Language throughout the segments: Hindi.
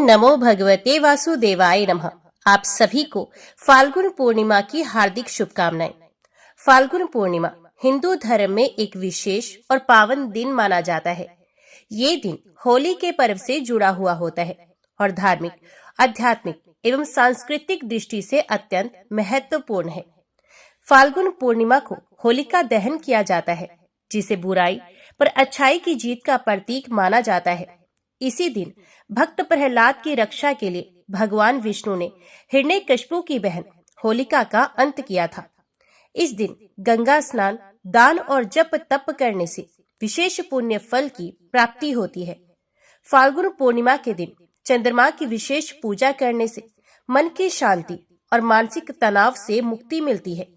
नमो भगवते वासुदेवाय नमः। आप सभी को फाल्गुन पूर्णिमा की हार्दिक शुभकामनाएं। फाल्गुन पूर्णिमा हिंदू धर्म में एक विशेष और पावन दिन माना जाता है। ये दिन होली के पर्व से जुड़ा हुआ होता है और धार्मिक, आध्यात्मिक एवं सांस्कृतिक दृष्टि से अत्यंत महत्वपूर्ण है। फाल्गुन पूर्णिमा को होलिका दहन किया जाता है, जिसे बुराई पर अच्छाई की जीत का प्रतीक माना जाता है। इसी दिन भक्त प्रहलाद की रक्षा के लिए भगवान विष्णु ने हिरण्यकशिपु की बहन होलिका का अंत किया था। इस दिन गंगा स्नान, दान और जप तप करने से विशेष पुण्य फल की प्राप्ति होती है। फाल्गुन पूर्णिमा के दिन चंद्रमा की विशेष पूजा करने से मन की शांति और मानसिक तनाव से मुक्ति मिलती है।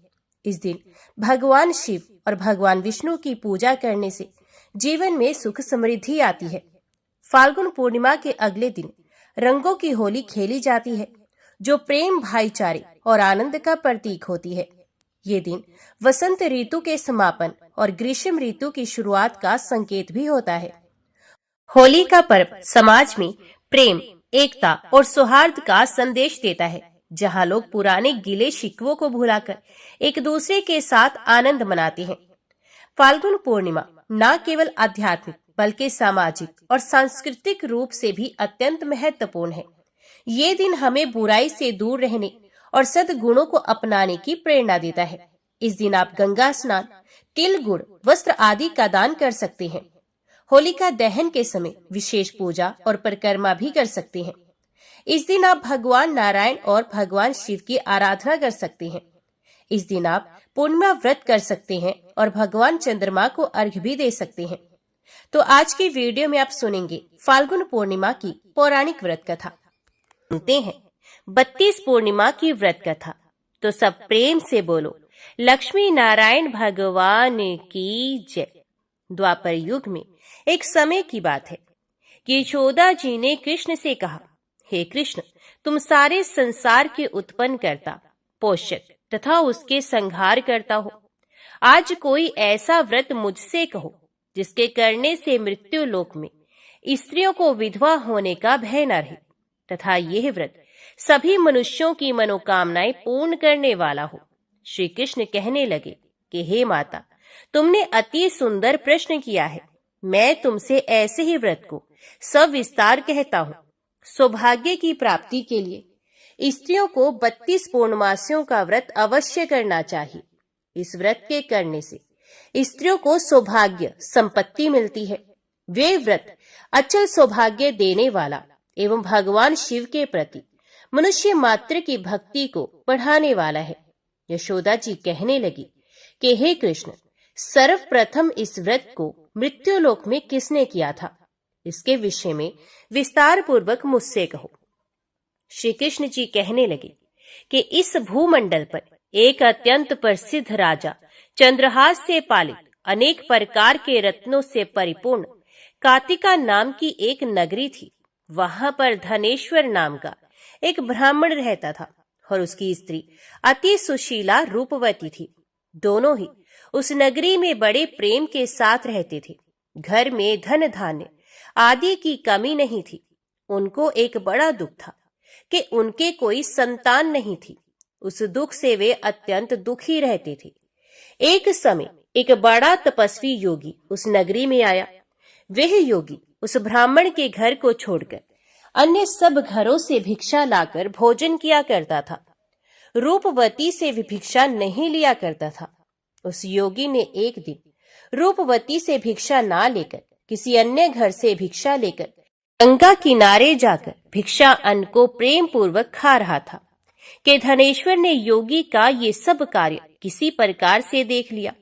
इस दिन भगवान शिव और भगवान विष्णु की पूजा करने से जीवन में सुख समृद्धि आती है। फाल्गुन पूर्णिमा के अगले दिन रंगों की होली खेली जाती है, जो प्रेम, भाईचारे और आनंद का प्रतीक होती है। ये दिन वसंत ऋतु के समापन और ग्रीष्म ऋतु की शुरुआत का संकेत भी होता है। होली का पर्व समाज में प्रेम, एकता और सौहार्द का संदेश देता है, जहां लोग पुराने गिले शिकवों को भुलाकर एक दूसरे के साथ आनंद मनाते हैं। फाल्गुन पूर्णिमा न केवल आध्यात्मिक बल्कि सामाजिक और सांस्कृतिक रूप से भी अत्यंत महत्वपूर्ण है। ये दिन हमें बुराई से दूर रहने और सद्गुणों को अपनाने की प्रेरणा देता है। इस दिन आप गंगा स्नान, तिल, गुड़, वस्त्र आदि का दान कर सकते हैं। होलिका दहन के समय विशेष पूजा और परिक्रमा भी कर सकते हैं। इस दिन आप भगवान नारायण और भगवान शिव की आराधना कर सकते हैं। इस दिन आप पूर्णिमा व्रत कर सकते हैं और भगवान चंद्रमा को अर्घ्य भी दे सकते हैं। तो आज की वीडियो में आप सुनेंगे फाल्गुन पूर्णिमा की पौराणिक व्रत कथा। सुनते हैं 32 पूर्णिमा की व्रत कथा। तो सब प्रेम से बोलो, लक्ष्मी नारायण भगवान की जय। द्वापर युग में एक समय की बात है कि यशोदा जी ने कृष्ण से कहा, हे कृष्ण, तुम सारे संसार के उत्पन्न करता, पोषक तथा उसके संहार करता हो। आज कोई ऐसा व्रत मुझसे कहो जिसके करने से मृत्यु लोक में स्त्रियों को विधवा होने का भय न रहे, तथा यह व्रत सभी मनुष्यों की मनोकामनाएं पूर्ण करने वाला हो। श्री कृष्ण कहने लगे कि हे माता, तुमने अति सुंदर प्रश्न किया है। मैं तुमसे ऐसे ही व्रत को सविस्तार कहता हूँ। सौभाग्य की प्राप्ति के लिए स्त्रियों को 32 पूर्णमासियों का व्रत अवश्य करना चाहिए। इस व्रत के करने से स्त्रियों को सौभाग्य, संपत्ति मिलती है। वे व्रत अचल सौभाग्य देने वाला एवं भगवान शिव के प्रति मनुष्य मात्र की भक्ति को बढ़ाने वाला है। यशोदा जी कहने लगी कि हे कृष्ण, सर्वप्रथम इस व्रत को मृत्युलोक में किसने किया था? इसके विषय में विस्तार पूर्वक मुझसे कहो। श्री कृष्ण जी कहने लगे कि इस भूमंडल पर एक अत्यंत प्रसिद्ध राजा, चंद्रहास से पालित, अनेक प्रकार के रत्नों से परिपूर्ण कातिका नाम की एक नगरी थी। वहां पर धनेश्वर नाम का एक ब्राह्मण रहता था और उसकी स्त्री अति सुशीला रूपवती थी। दोनों ही उस नगरी में बड़े प्रेम के साथ रहते थे। घर में धन धान्य आदि की कमी नहीं थी। उनको एक बड़ा दुख था कि उनके कोई संतान नहीं थी। उस दुख से वे अत्यंत दुखी रहते थे। एक समय एक बड़ा तपस्वी योगी उस नगरी में आया। वह योगी उस ब्राह्मण के घर को छोड़कर अन्य सब घरों से भिक्षा लाकर भोजन किया करता था। रूपवती से भी भिक्षा नहीं लिया करता था। उस योगी ने एक दिन रूपवती से भिक्षा ना लेकर किसी अन्य घर से भिक्षा लेकर गंगा किनारे जाकर भिक्षा अन्न को प्रेम पूर्वक खा रहा था कि धनेश्वर ने योगी का ये सब कार्य किसी प्रकार से देख लिया।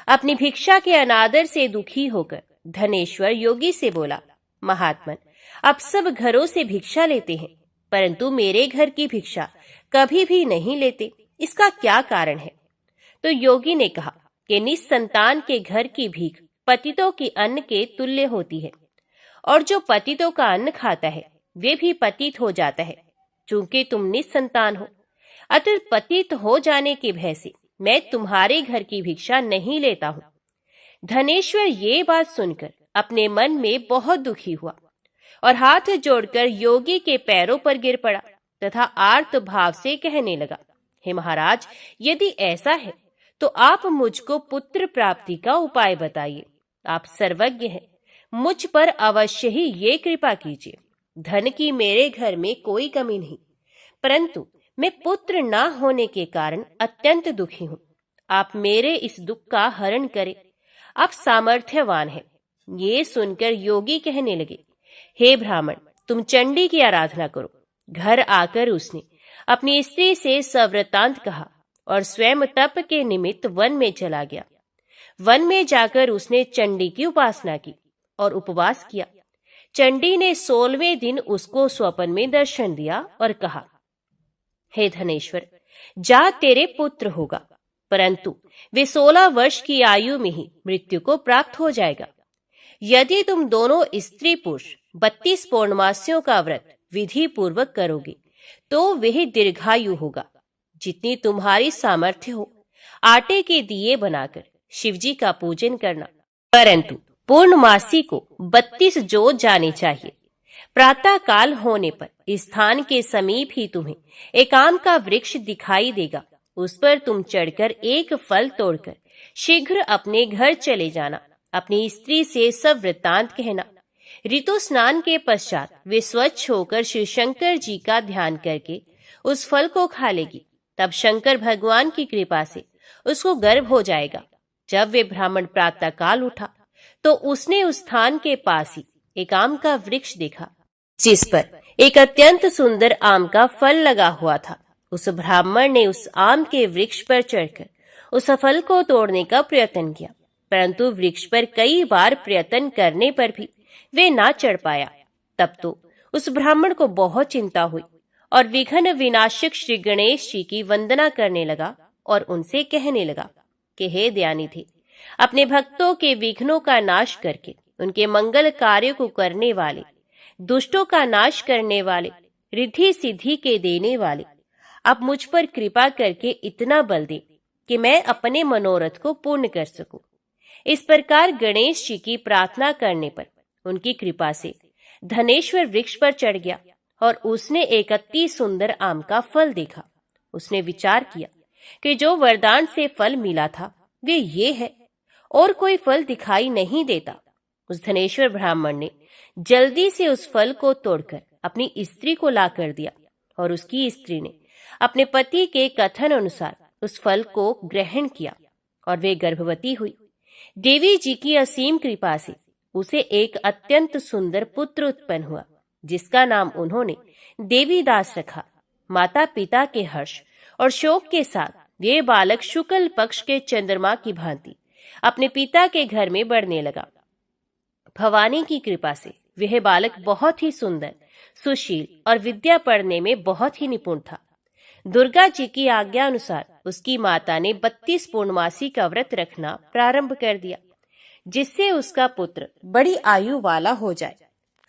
अपनी भिक्षा के अनादर से दुखी होकर धनेश्वर योगी से बोला, महात्मन, आप सब घरों से भिक्षा लेते हैं, परंतु मेरे घर की भिक्षा कभी भी नहीं लेते। इसका क्या कारण है? तो योगी ने कहा कि निस्संतान के घर की भीख पतितों की अन्न के तुल्य होती है, और जो पतितों का अन्न खाता है वे भी पतित हो जाता है। चूंकि तुम निस्संतान हो, अतः पतित हो जाने के भय से मैं तुम्हारे घर की भिक्षा नहीं लेता हूँ। धनेश्वर ये बात सुनकर अपने मन में बहुत दुखी हुआ और हाथ जोड़कर योगी के पैरों पर गिर पड़ा तथा आर्त भाव से कहने लगा, हे महाराज, यदि ऐसा है तो आप मुझको पुत्र प्राप्ति का उपाय बताइए। आप सर्वज्ञ हैं, मुझ पर अवश्य ही ये कृपा कीजिए। धन की मेरे घर में कोई कमी नहीं, परंतु मैं पुत्र ना होने के कारण अत्यंत दुखी हूं। आप मेरे इस दुख का हरण करें। आप सामर्थ्यवान हैं। ये सुनकर योगी कहने लगे, हे ब्राह्मण, तुम चंडी की आराधना करो। घर आकर उसने अपनी स्त्री से सवृतांत कहा और स्वयं तप के निमित्त वन में चला गया। वन में जाकर उसने चंडी की उपासना की और उपवास किया। चंडी ने 16वें दिन उसको स्वप्न में दर्शन दिया और कहा, हे धनेश्वर, जा तेरे पुत्र होगा, परंतु वे 16 वर्ष की आयु में ही मृत्यु को प्राप्त हो जाएगा। यदि तुम दोनों स्त्री पुरुष 32 पौर्णमासियों का व्रत विधि पूर्वक करोगे तो वह दीर्घायु होगा। जितनी तुम्हारी सामर्थ्य हो, आटे के दिए बनाकर शिवजी का पूजन करना, परंतु पूर्णमासी को 32 जोत जाने चाहिए। प्रातः काल होने पर स्थान के समीप ही तुम्हें एक आम का वृक्ष दिखाई देगा। उस पर तुम चढ़कर एक फल तोड़कर शीघ्र अपने घर चले जाना। अपनी स्त्री से सब वृत्तांत कहना। ऋतु स्नान के पश्चात वे स्वच्छ होकर श्री शंकर जी का ध्यान करके उस फल को खा लेगी। तब शंकर भगवान की कृपा से उसको गर्भ हो जाएगा। जब वे ब्राह्मण प्रातः काल उठा तो उसने उस स्थान के पास ही एक आम का वृक्ष देखा, जिस पर एक अत्यंत सुंदर आम का फल लगा हुआ था। उस ब्राह्मण ने उस आम के वृक्ष पर चढ़कर उस फल को तोड़ने का प्रयत्न किया, परंतु वृक्ष पर कई बार प्रयत्न करने पर भी वे ना चढ़ पाया। तब तो उस ब्राह्मण को बहुत चिंता हुई और विघ्न विनाशक श्री गणेश जी की वंदना करने लगा और उनसे कहने लगा कि हे दयानिधि, अपने भक्तों के विघ्नों का नाश करके उनके मंगल कार्य को करने वाले, दुष्टों का नाश करने वाले, रिद्धि सिद्धि के देने वाले, आप मुझ पर कृपा करके इतना बल दे कि मैं अपने मनोरथ को पूर्ण कर सकूं। इस प्रकार गणेश जी की प्रार्थना करने पर उनकी कृपा से धनेश्वर वृक्ष पर चढ़ गया और उसने एक अति सुंदर आम का फल देखा। उसने विचार किया कि जो वरदान से फल मिला था वे ये है, और कोई फल दिखाई नहीं देता। उस धनेश्वर ब्राह्मण ने जल्दी से उस फल को तोड़कर अपनी स्त्री को ला कर दिया और उसकी स्त्री ने अपने पति के कथन अनुसार उस फल को ग्रहण किया और वे गर्भवती हुई। देवी जी की असीम कृपा से उसे एक अत्यंत सुंदर पुत्र उत्पन्न हुआ, जिसका नाम उन्होंने देवीदास रखा। माता पिता के हर्ष और शोक के साथ ये बालक शुक्ल पक्ष के चंद्रमा की भांति अपने पिता के घर में बढ़ने लगा। भवानी की कृपा से वह बालक बहुत ही सुंदर, सुशील और विद्या पढ़ने में बहुत ही निपुण था। दुर्गा जी की आज्ञा अनुसार उसकी माता ने 32 पूर्णमासी का व्रत रखना प्रारंभ कर दिया, जिससे उसका पुत्र बड़ी आयु वाला हो जाए।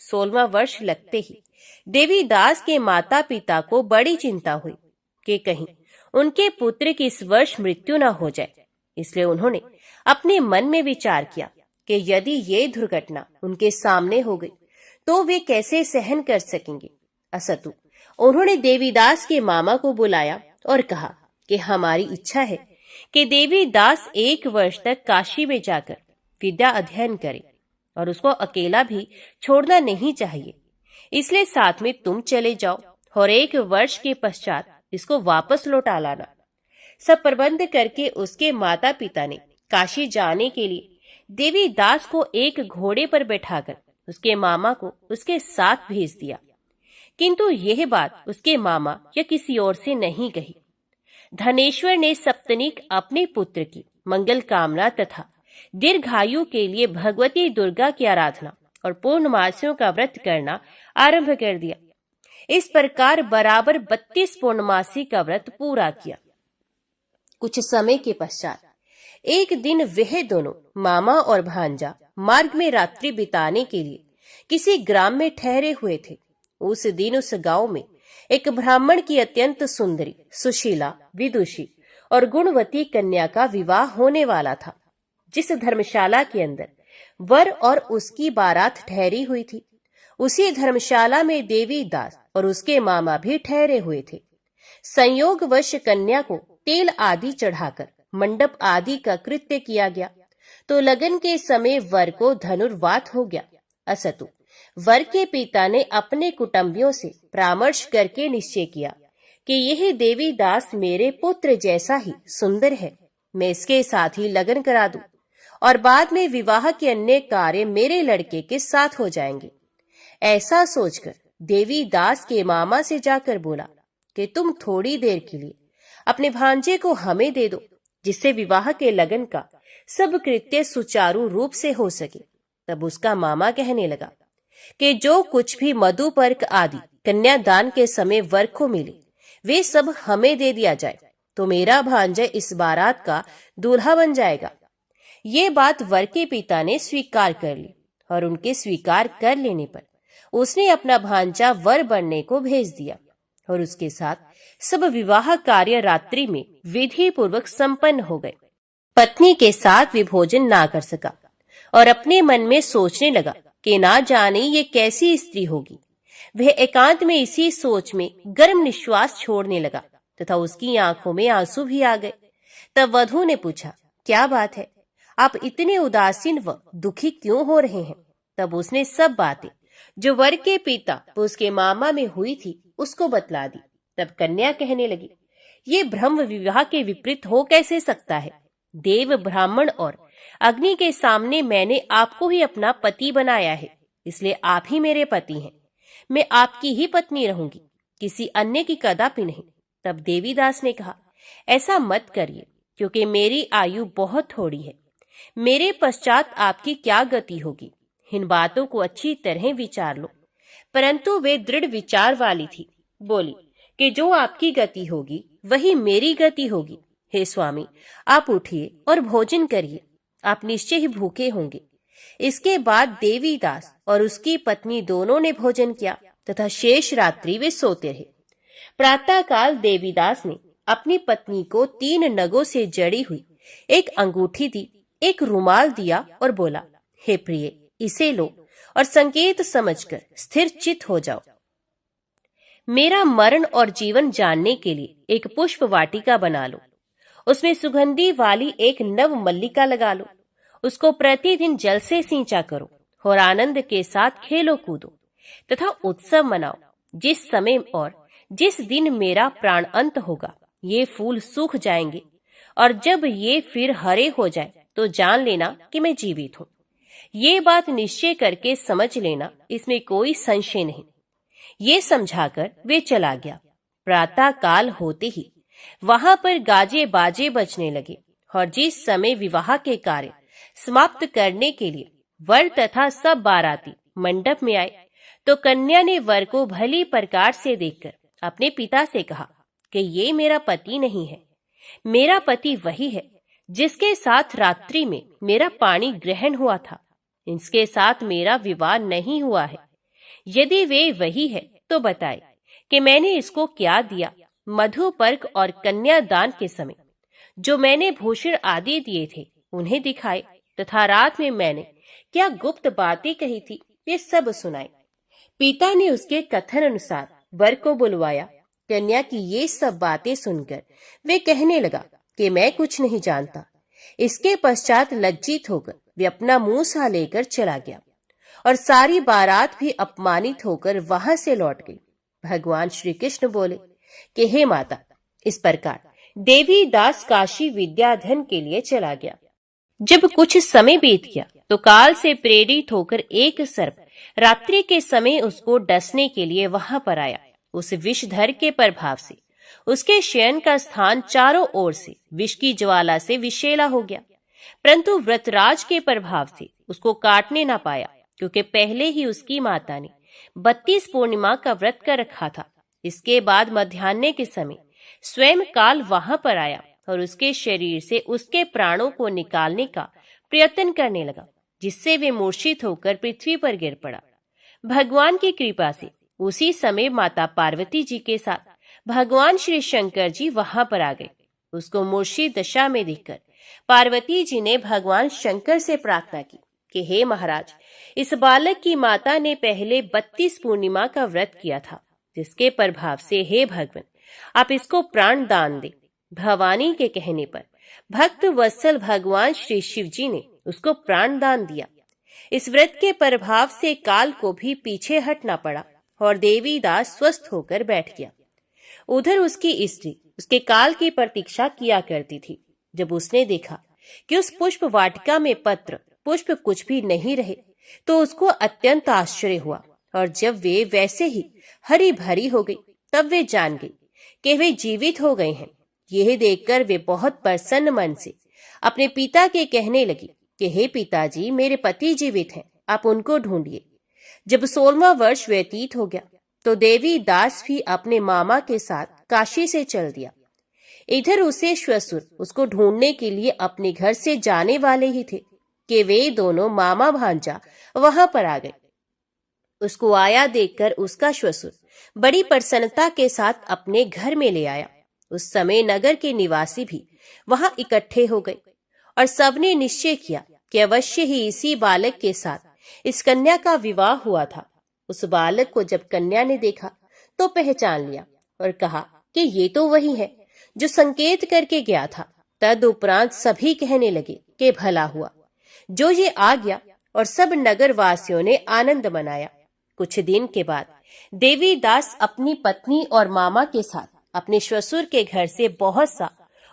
16वां वर्ष लगते ही देवीदास के माता पिता को बड़ी चिंता हुई कि कहीं उनके पुत्र की इस वर्ष मृत्यु न हो जाए। इसलिए उन्होंने अपने मन में विचार किया कि यदि ये दुर्घटना उनके सामने हो गई तो वे कैसे सहन कर सकेंगे। असतु उन्होंने देवीदास के मामा को बुलाया और कहा कि हमारी इच्छा है कि देवीदास 1 वर्ष तक काशी में जाकर विद्या अध्ययन करे और उसको अकेला भी छोड़ना नहीं चाहिए। इसलिए साथ में तुम चले जाओ और 1 वर्ष के पश्चात इसको वापस लौटा लाना। सब प्रबंध करके उसके माता पिता ने काशी जाने के लिए देवीदास को एक घोड़े पर बैठाकर उसके मामा को उसके साथ भेज दिया, किंतु यह बात उसके मामा या किसी और से नहीं कही। धनेश्वर ने सप्तनिक अपने पुत्र की मंगल कामना तथा दीर्घायु के लिए भगवती दुर्गा की आराधना और पूर्णमासियों का व्रत करना आरंभ कर दिया। इस प्रकार बराबर 32 पूर्णमासी का व्रत पूरा किया। कुछ समय के पश्चात एक दिन वह दोनों मामा और भांजा मार्ग में रात्रि बिताने के लिए किसी ग्राम में ठहरे हुए थे। उस दिन उस गांव में एक ब्राह्मण की अत्यंत सुंदरी, सुशीला, विदुषी और गुणवती कन्या का विवाह होने वाला था। जिस धर्मशाला के अंदर वर और उसकी बारात ठहरी हुई थी, उसी धर्मशाला में देवी दास और उसके मामा भी ठहरे हुए थे। संयोगवश कन्या को तेल आदि चढ़ाकर मंडप आदि का कृत्य किया गया तो लगन के समय वर को धनुर्वात हो गया। असतु वर के पिता ने अपने कुटुंबियों से परामर्श करके निश्चय किया कि यह देवी दास मेरे पुत्र जैसा ही सुंदर है, मैं इसके साथ ही लगन करा दूं और बाद में विवाह के अन्य कार्य मेरे लड़के के साथ हो जाएंगे। ऐसा सोचकर देवी दास के मामा से जाकर बोला कि तुम थोड़ी देर के लिए अपने भांजे को हमें दे दो, जिससे विवाह के लगन का सब कृत्य सुचारू रूप से हो सके। तब उसका मामा कहने लगा कि जो कुछ भी मधुपर्क आदि कन्यादान के समय वर को मिले वे सब हमें दे दिया जाए तो मेरा भांजा इस बारात का दूल्हा बन जाएगा। ये बात वर के पिता ने स्वीकार कर ली और उनके स्वीकार कर लेने पर उसने अपना भांजा वर बनने को भेज दिया और उसके साथ सब विवाह कार्य रात्रि में विधि पूर्वक संपन्न हो गए। पत्नी के साथ भी भोजन ना कर सका और अपने मन में सोचने लगा कि ना जाने ये कैसी स्त्री होगी। वह एकांत में इसी सोच में गर्म निश्वास छोड़ने लगा तथा उसकी आंखों में आंसू भी आ गए। तब वधू ने पूछा, क्या बात है, आप इतने उदासीन व दुखी क्यों हो रहे हैं? तब उसने सब बातें जो वर के पिता व उसके मामा में हुई थी उसको बतला दी। तब कन्या कहने लगी, ये ब्रह्म विवाह के विपरीत हो कैसे सकता है? देव ब्राह्मण और अग्नि के सामने मैंने आपको ही अपना पति बनाया है, इसलिए आप ही मेरे पति हैं। मैं आपकी ही पत्नी रहूंगी, किसी अन्य की कदापि नहीं। तब देवीदास ने कहा, ऐसा मत करिए, क्योंकि मेरी आयु बहुत थोड़ी है। मेरे पश्चात आपकी क्या गति होगी, इन बातों को अच्छी तरह विचार लो। परंतु वे दृढ़ विचार वाली थी, बोली कि जो आपकी गति होगी वही मेरी गति होगी। हे स्वामी, आप उठिए और भोजन करिए, आप निश्चय ही भूखे होंगे। इसके बाद देवीदास और उसकी पत्नी दोनों ने भोजन किया तथा शेष रात्रि वे सोते रहे। प्रातः काल देवीदास ने अपनी पत्नी को 3 नगों से जड़ी हुई एक अंगूठी दी, एक रुमाल दिया और बोला, हे प्रिय, इसे लो और संकेत समझकर स्थिर चित हो जाओ। मेरा मरण और जीवन जानने के लिए एक पुष्प वाटिका बना लो, उसमें सुगंधी वाली एक नव मल्लिका लगा लो, उसको प्रतिदिन जल से सींचा करो और आनंद के साथ खेलो कूदो तथा उत्सव मनाओ। जिस समय और जिस दिन मेरा प्राण अंत होगा ये फूल सूख जाएंगे और जब ये फिर हरे हो जाए तो जान लेना कि मैं जीवित हूँ। ये बात निश्चय करके समझ लेना, इसमें कोई संशय नहीं। ये समझाकर वे चला गया। प्रातः काल होते ही वहां पर गाजे बाजे बजने लगे और जिस समय विवाह के कार्य समाप्त करने के लिए वर तथा सब बाराती मंडप में आए तो कन्या ने वर को भली प्रकार से देखकर अपने पिता से कहा कि ये मेरा पति नहीं है। मेरा पति वही है जिसके साथ रात्रि में मेरा पानी ग्रहण हुआ था, इसके साथ मेरा विवाह नहीं हुआ है। यदि वे वही है तो बताए कि मैंने इसको क्या दिया। मधुपर्क और कन्यादान के समय जो मैंने भूषण आदि दिए थे उन्हें दिखाए तथा रात में मैंने क्या गुप्त बातें कही थी ये सब सुनाए। पिता ने उसके कथन अनुसार वर को बुलवाया। कन्या की ये सब बातें सुनकर वे कहने लगा कि मैं कुछ नहीं जानता। इसके पश्चात लज्जित होकर वे अपना मुंह सा लेकर चला गया और सारी बारात भी अपमानित होकर वहां से लौट गई। भगवान श्री कृष्ण बोले कि हे माता, इस प्रकार देवी दास काशी विद्याधन के लिए चला गया। जब कुछ समय बीत गया तो काल से प्रेरित होकर एक सर्प रात्रि के समय उसको डसने के लिए वहां पर आया। उस विषधर के प्रभाव से उसके शयन का स्थान चारों ओर से विष की ज्वाला से विषैला हो गया, परंतु व्रतराज के प्रभाव से उसको काटने ना पाया, क्योंकि पहले ही उसकी माता ने 32 पूर्णिमा का व्रत कर रखा था। इसके बाद मध्याह्न के समय स्वयं काल वहां पर आया और उसके शरीर से उसके प्राणों को निकालने का प्रयत्न करने लगा, जिससे वे मूर्छित होकर पृथ्वी पर गिर पड़ा। भगवान की कृपा से उसी समय माता पार्वती जी के साथ भगवान श्री शंकर जी वहां पर आ गए। उसको मूर्छित दशा में देखकर पार्वती जी ने भगवान शंकर से प्रार्थना की कि हे महाराज, इस बालक की माता ने पहले 32 पूर्णिमा का व्रत किया था, जिसके प्रभाव से हे भगवान आप इसको प्राण दान दे। भवानी के कहने पर भक्त वत्सल भगवान श्री शिव जी ने उसको प्राण दान दिया। इस व्रत के प्रभाव से काल को भी पीछे हटना पड़ा और देवीदास स्वस्थ होकर बैठ गया। उधर उसकी स्त्री उसके काल की प्रतीक्षा किया करती थी। जब उसने देखा कि उस पुष्प वाटिका में पत्र पुष्प कुछ भी नहीं रहे तो उसको अत्यंत आश्चर्य हुआ, और जब वे वैसे ही हरी भरी हो गई तब वे जान गई कि वे जीवित हो गए हैं। यह देखकर वे बहुत प्रसन्न मन से अपने पिता के कहने लगी कि हे पिताजी, मेरे पति जीवित हैं, आप उनको ढूंढिए। जब 16वां वर्ष व्यतीत हो गया तो देवी दास भी अपने मामा के साथ काशी से चल दिया। इधर उसे श्वशुर उसको ढूंढने के लिए अपने घर से जाने वाले ही थे कि वे दोनों मामा भांजा वहां पर आ गए। उसको आया देखकर उसका श्वशुर बड़ी प्रसन्नता के साथ अपने घर में ले आया। उस समय नगर के निवासी भी वहां इकट्ठे हो गए और सबने निश्चय किया कि अवश्य ही इसी बालक के साथ इस कन्या का विवाह हुआ था। उस बालक को जब कन्या ने देखा तो पहचान लिया और कहा कि ये तो वही है जो संकेत करके गया था। तदुपरांत सभी कहने लगे कि भला हुआ जो ये आ गया, और सब नगर वासियों ने आनंद मनाया। कुछ दिन के बाद देवीदास अपनी पत्नी और मामा के साथ अपने श्वशुर के घर से बहुत सा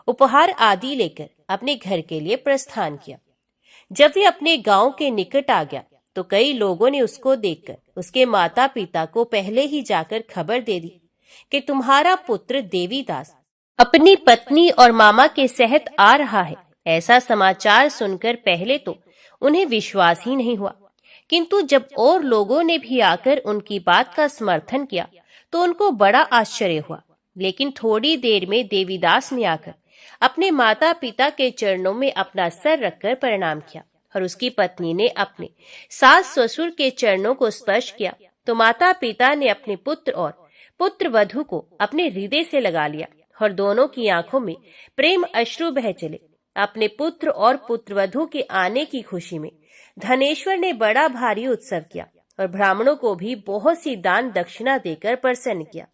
उपहार आदि लेकर अपने घर के लिए प्रस्थान किया। जब वे अपने गांव के निकट आ गया तो कई लोगों ने उसको देखकर उसके माता पिता को पहले ही जाकर खबर दे दी कि तुम्हारा पुत्र देवीदास अपनी पत्नी और मामा के सहित आ रहा है। ऐसा समाचार सुनकर पहले तो उन्हें विश्वास ही नहीं हुआ, किंतु जब और लोगों ने भी आकर उनकी बात का समर्थन किया तो उनको बड़ा आश्चर्य हुआ। लेकिन थोड़ी देर में देवीदास ने आकर अपने माता पिता के चरणों में अपना सर रखकर प्रणाम किया, और उसकी पत्नी ने अपने सास ससुर के चरणों को स्पर्श किया तो माता पिता ने अपने पुत्र और पुत्र वधू को अपने हृदय से लगा लिया, और दोनों की आंखों में प्रेम अश्रु बह चले। अपने पुत्र और पुत्रवधू के आने की खुशी में धनेश्वर ने बड़ा भारी उत्सव किया और ब्राह्मणों को भी बहुत सी दान दक्षिणा देकर प्रसन्न किया।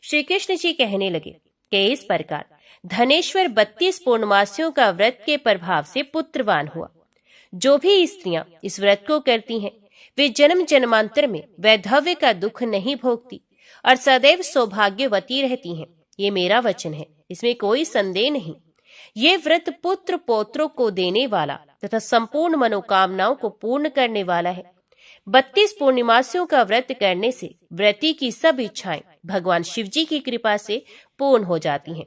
श्री कृष्ण जी कहने लगे कि इस प्रकार धनेश्वर 32 पूर्णमासियों का व्रत के प्रभाव से पुत्रवान हुआ। जो भी स्त्रियां इस व्रत को करती हैं वे जन्म जन्मांतर में वैधव्य का दुख नहीं भोगती और सदैव सौभाग्यवती रहती हैं। ये मेरा वचन है, इसमें कोई संदेह नहीं। ये व्रत पुत्र पौत्रों को देने वाला तथा संपूर्ण मनोकामनाओं को पूर्ण करने वाला है। 32 पूर्णिमासियों का व्रत करने से व्रती की सब इच्छाएं भगवान शिव जी की कृपा से पूर्ण हो जाती हैं।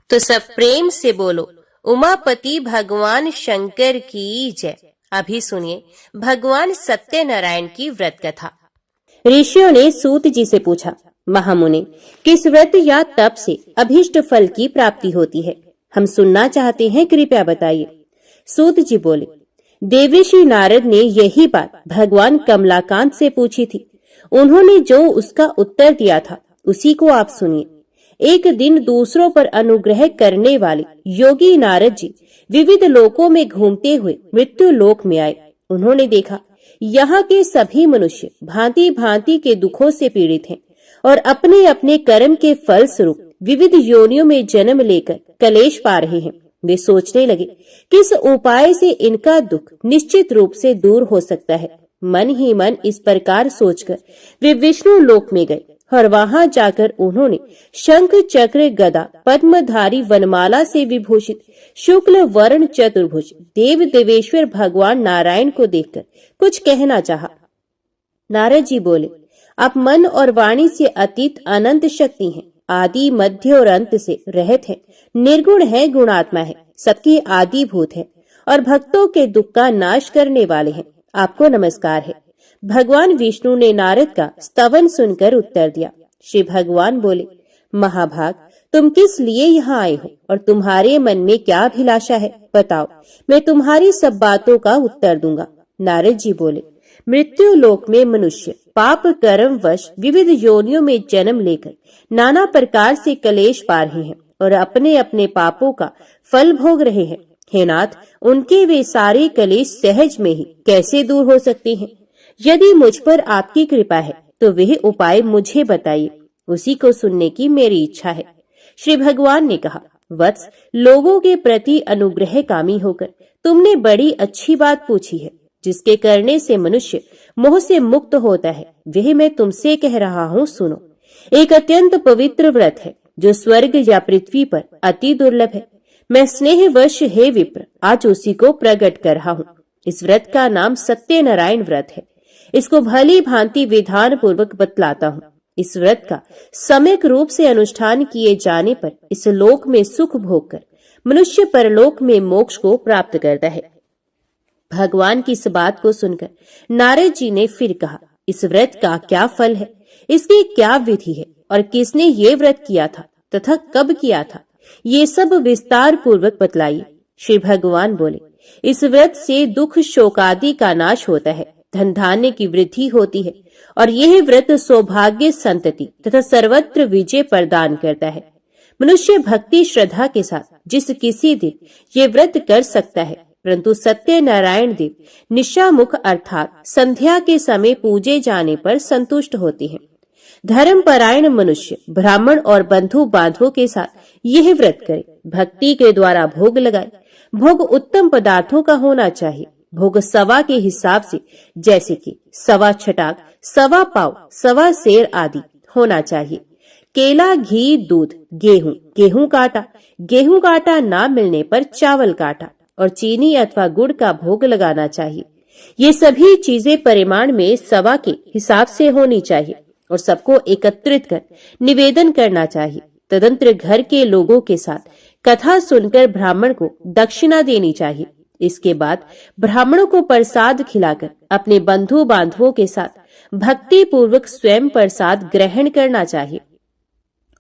तो सब प्रेम से बोलो उमापति भगवान शंकर की जय। अभी सुनिए भगवान सत्यनारायण की व्रत कथा। ऋषियों ने सूत जी से पूछा, महामुनि, किस व्रत या तप से अभीष्ट फल की प्राप्ति होती है? हम सुनना चाहते हैं, कृपया बताइए। सूत जी बोले, देवर्षि नारद ने यही बात भगवान कमलाकांत से पूछी थी। उन्होंने जो उसका उत्तर दिया था उसी को आप सुनिए। एक दिन दूसरों पर अनुग्रह करने वाले योगी नारद जी विविध लोकों में घूमते हुए मृत्यु लोक में आए। उन्होंने देखा यहाँ के सभी मनुष्य भांति भांति के दुखों से पीड़ित हैं और अपने अपने कर्म के फल स्वरूप विविध योनियों में जन्म लेकर कलेश पा रहे हैं। वे सोचने लगे किस उपाय से इनका दुख निश्चित रूप से दूर हो सकता है। मन ही मन इस प्रकार सोचकर वे विष्णु लोक में गए और वहां जाकर उन्होंने शंख चक्र गदा पद्मधारी वनमाला से विभूषित शुक्ल वर्ण चतुर्भुज देव देवेश्वर भगवान नारायण को देखकर कुछ कहना चाहा। नारद जी बोले, आप मन और वाणी से अतीत अनंत शक्ति हैं, आदि मध्य और अंत से रहित है, निर्गुण है, गुणात्मा है, सबकी आदि भूत है और भक्तों के दुख का नाश करने वाले हैं। आपको नमस्कार है। भगवान विष्णु ने नारद का स्तवन सुनकर उत्तर दिया। श्री भगवान बोले, महाभाग, तुम किस लिए यहाँ आए हो और तुम्हारे मन में क्या अभिलाषा है? बताओ, मैं तुम्हारी सब बातों का उत्तर दूंगा। नारद जी बोले, मृत्यु लोक में मनुष्य पाप कर्म वश विविध योनियों में जन्म लेकर नाना प्रकार से कलेश पा रहे हैं और अपने अपने पापों का फल भोग रहे हैं। हे नाथ, उनके वे सारे कलेश सहज में ही कैसे दूर हो सकते हैं? यदि मुझ पर आपकी कृपा है तो वह उपाय मुझे बताइए, उसी को सुनने की मेरी इच्छा है। श्री भगवान ने कहा, वत्स, लोगों के प्रति अनुग्रह कामी होकर तुमने बड़ी अच्छी बात पूछी है। जिसके करने से मनुष्य मोह से मुक्त होता है, वह मैं तुमसे कह रहा हूँ, सुनो। एक अत्यंत पवित्र व्रत है जो स्वर्ग या पृथ्वी पर अति दुर्लभ है। मैं स्नेहवश हे विप्र आज उसी को प्रकट कर रहा हूँ। इस व्रत का नाम सत्यनारायण व्रत है। इसको भली भांति विधान पूर्वक बतलाता हूँ। इस व्रत का सम्यक रूप से अनुष्ठान किए जाने पर इस लोक में सुख भोग कर मनुष्य परलोक में मोक्ष को प्राप्त करता है। भगवान की इस बात को सुनकर नारद जी ने फिर कहा, इस व्रत का क्या फल है, इसकी क्या विधि है और किसने ये व्रत किया था तथा कब किया था, ये सब विस्तार पूर्वक बतलाइए। श्री भगवान बोले, इस व्रत से दुख शोक आदि का नाश होता है, धन धान्य की वृद्धि होती है और यह व्रत सौभाग्य संतति तथा सर्वत्र विजय प्रदान करता है। मनुष्य भक्ति श्रद्धा के साथ जिस किसी दिन ये व्रत कर सकता है, परंतु सत्यनारायण देव निशामुख अर्थात संध्या के समय पूजे जाने पर संतुष्ट होते हैं। धर्मपरायण मनुष्य ब्राह्मण और बंधु बांधवों के साथ यह व्रत करे, भक्ति के द्वारा भोग लगाए। भोग उत्तम पदार्थों का होना चाहिए। भोग सवा के हिसाब से, जैसे कि सवा छटाक, सवा पाव, सवा सेर आदि होना चाहिए। केला, घी, दूध, गेहूं, गेहूं काटा, गेहूं काटा ना मिलने पर चावल काटा और चीनी अथवा गुड़ का भोग लगाना चाहिए। ये सभी चीजें परिमाण में सवा के हिसाब से होनी चाहिए और सबको एकत्रित कर निवेदन करना चाहिए। तदंतर घर के लोगों के साथ कथा सुनकर ब्राह्मण को दक्षिणा देनी चाहिए। इसके बाद ब्राह्मणों को प्रसाद खिलाकर अपने बंधु बांधवों के साथ भक्ति पूर्वक स्वयं प्रसाद ग्रहण करना चाहिए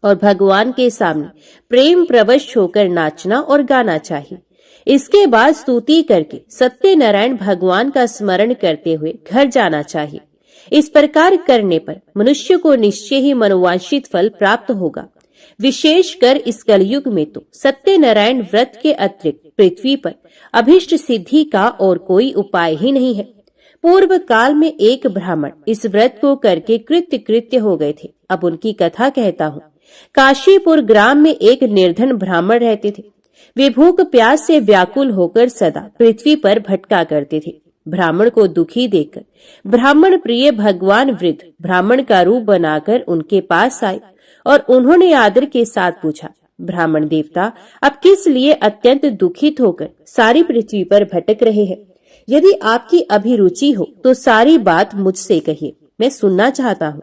और भगवान के सामने प्रेम प्रवश होकर नाचना और गाना चाहिए। इसके बाद स्तुति करके सत्यनारायण भगवान का स्मरण करते हुए घर जाना चाहिए। इस प्रकार करने पर मनुष्य को निश्चय ही मनोवांछित फल प्राप्त होगा। विशेषकर इस कलयुग में तो सत्यनारायण व्रत के अतिरिक्त पृथ्वी पर अभिष्ट सिद्धि का और कोई उपाय ही नहीं है। पूर्व काल में एक ब्राह्मण इस व्रत को करके कृत्य हो गए थे। अब उनकी कथा कहता हूँ। काशीपुर ग्राम में एक निर्धन ब्राह्मण रहते थे। वे भूख प्यास से व्याकुल होकर सदा पृथ्वी पर भटका करते थे। ब्राह्मण को दुखी देखकर ब्राह्मण प्रिय भगवान वृद्ध ब्राह्मण का रूप बनाकर उनके पास आए और उन्होंने आदर के साथ पूछा, ब्राह्मण देवता, आप किस लिए अत्यंत दुखित होकर सारी पृथ्वी पर भटक रहे हैं? यदि आपकी अभिरुचि हो तो सारी बात मुझसे कहिए, मैं सुनना चाहता हूँ।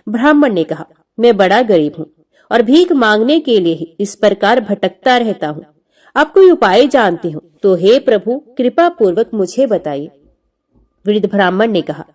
ब्राह्मण ने कहा, मैं बड़ा गरीब हूँ और भीख मांगने के लिए ही इस प्रकार भटकता रहता हूँ। आप कोई उपाय जानते हो तो हे प्रभु कृपा पूर्वक मुझे बताइए। वृद्ध ब्राह्मण ने कहा,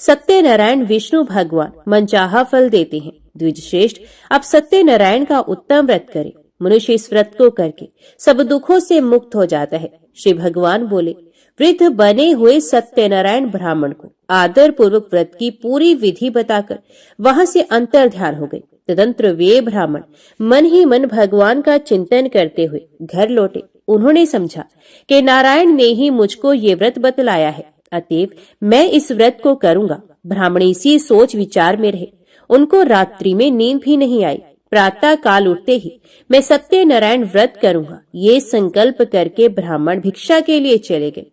सत्यनारायण विष्णु भगवान मनचाहा फल देते हैं। द्विज श्रेष्ठ, आप सत्यनारायण का उत्तम व्रत करें। मनुष्य इस व्रत को करके सब दुखों से मुक्त हो जाता है। श्री भगवान बोले, वृद्ध बने हुए सत्यनारायण ब्राह्मण को आदर पूर्वक व्रत की पूरी विधि बताकर वहां से अंतर ध्यान हो गए। तदंतर वे ब्राह्मण मन ही मन भगवान का चिंतन करते हुए घर लौटे। उन्होंने समझा कि नारायण ने ही मुझको ये व्रत बतलाया है, अतएव मैं इस व्रत को करूंगा। ब्राह्मण इसी सोच विचार में रहे। उनको रात्रि में नींद भी नहीं आई। प्रातः काल उठते ही मैं सत्यनारायण व्रत करूंगा, ये संकल्प करके ब्राह्मण भिक्षा के लिए चले गए।